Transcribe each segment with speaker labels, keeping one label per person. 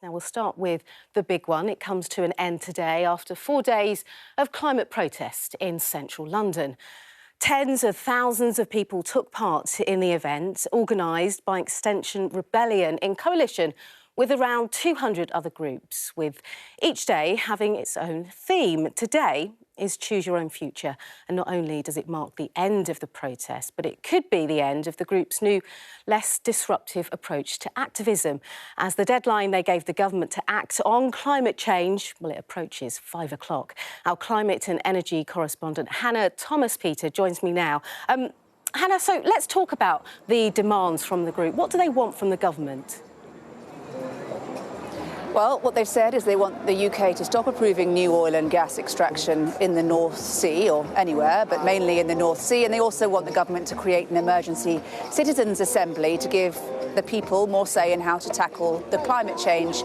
Speaker 1: Now, we'll start with the big one. It comes to an end today after 4 days of climate protest in central London. Tens of thousands of people took part in the event, organised by Extinction Rebellion in coalition with around 200 other groups, with each day having its own theme. Today is Choose Your Own Future, and not only does it mark the end of the protest, but it could be the end of the group's new, less disruptive approach to activism, as the deadline they gave the government to act on climate change, well, it approaches 5 o'clock. Our climate and energy correspondent Hannah Thomas-Peter joins me now. Hannah, so let's talk about the demands from the group. What do they want from the government?
Speaker 2: Well, what they've said is they want the UK to stop approving new oil and gas extraction in the North Sea, or anywhere, but mainly in the North Sea. And they also want the government to create an emergency citizens' assembly to give the people more say in how to tackle the climate change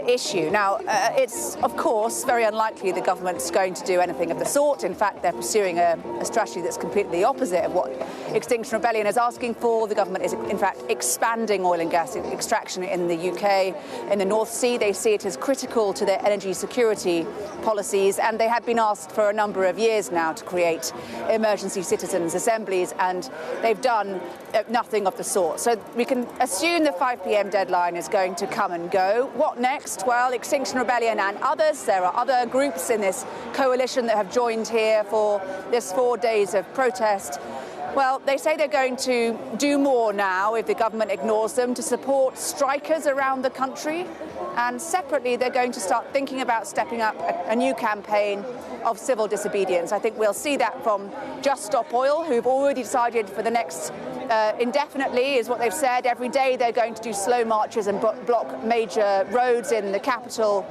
Speaker 2: issue. Now, it's, of course, very unlikely the government's going to do anything of the sort. In fact, they're pursuing a strategy that's completely the opposite of what Extinction Rebellion is asking for. The government is, in fact, expanding oil and gas extraction in the UK. In the North Sea, they see it as critical to their energy security policies, and they have been asked for a number of years now to create emergency citizens' assemblies, and they've done nothing of the sort. So we can assume the 5 p.m. deadline is going to come and go. What next? Well, Extinction Rebellion and others, there are other groups in this coalition that have joined here for this 4 days of protest. Well, they say they're going to do more now if the government ignores them to support strikers around the country. And separately, they're going to start thinking about stepping up a new campaign of civil disobedience. I think we'll see that from Just Stop Oil, who've already decided for the next indefinitely, is what they've said. Every day they're going to do slow marches and block major roads in the capital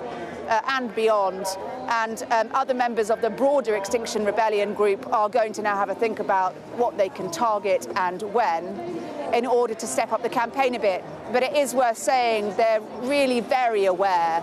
Speaker 2: and beyond. And other members of the broader Extinction Rebellion group are going to now have a think about what they can target and when in order to step up the campaign a bit. But it is worth saying they're really very aware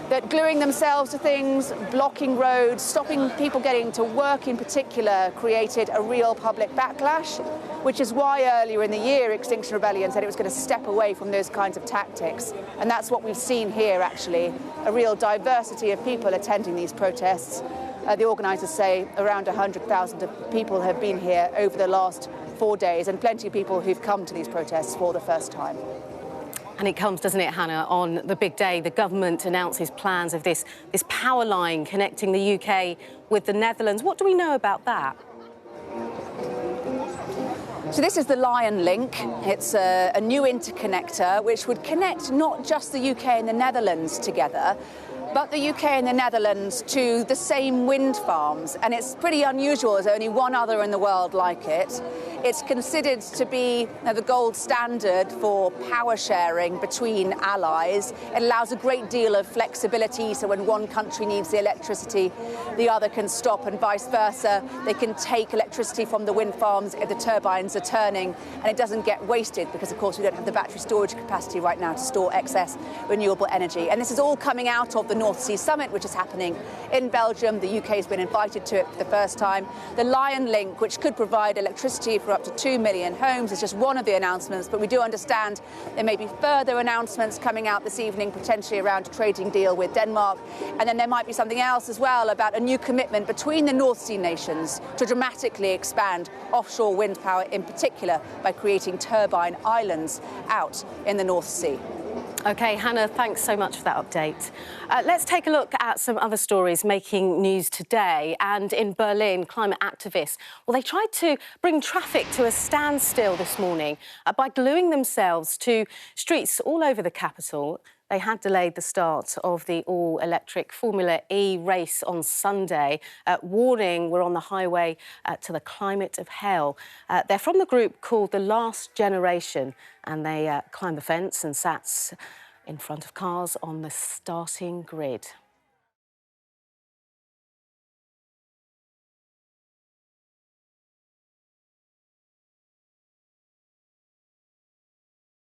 Speaker 2: that gluing themselves to things, blocking roads, stopping people getting to work in particular, created a real public backlash, which is why earlier in the year Extinction Rebellion said it was going to step away from those kinds of tactics. And that's what we've seen here, actually, a real diversity of people attending these protests. The organisers say around 100,000 people have been here over the last 4 days, and plenty of people who've come to these protests for the first time.
Speaker 1: And it comes, doesn't it, Hannah, on the big day. The government announces plans of this power line connecting the UK with the Netherlands. What do we know about that?
Speaker 2: So this is the Lion Link. It's a new interconnector which would connect not just the UK and the Netherlands together, but the UK and the Netherlands to the same wind farms. And it's pretty unusual. There's only one other in the world like it. It's considered to be the gold standard for power sharing between allies. It allows a great deal of flexibility, so when one country needs the electricity, the other can stop, and vice versa. They can take electricity from the wind farms if the turbines are turning, and it doesn't get wasted because, of course, we don't have the battery storage capacity right now to store excess renewable energy. And this is all coming out of the North Sea Summit, which is happening in Belgium. The UK has been invited to it for the first time. The Lion Link, which could provide electricity for up to 2 million homes, is just one of the announcements, but we do understand there may be further announcements coming out this evening, potentially around a trading deal with Denmark. And then there might be something else as well about a new commitment between the North Sea nations to dramatically expand offshore wind power, in particular by creating turbine islands out in the North Sea.
Speaker 1: OK, Hannah, thanks so much for that update. Let's take a look at some other stories making news today. And in Berlin, climate activists, well, they tried to bring traffic to a standstill this morning by gluing themselves to streets all over the capital. They had delayed the start of the all-electric Formula E race on Sunday. Warning, we're on the highway to the climate of hell. They're from the group called The Last Generation, and they climbed the fence and sat in front of cars on the starting grid.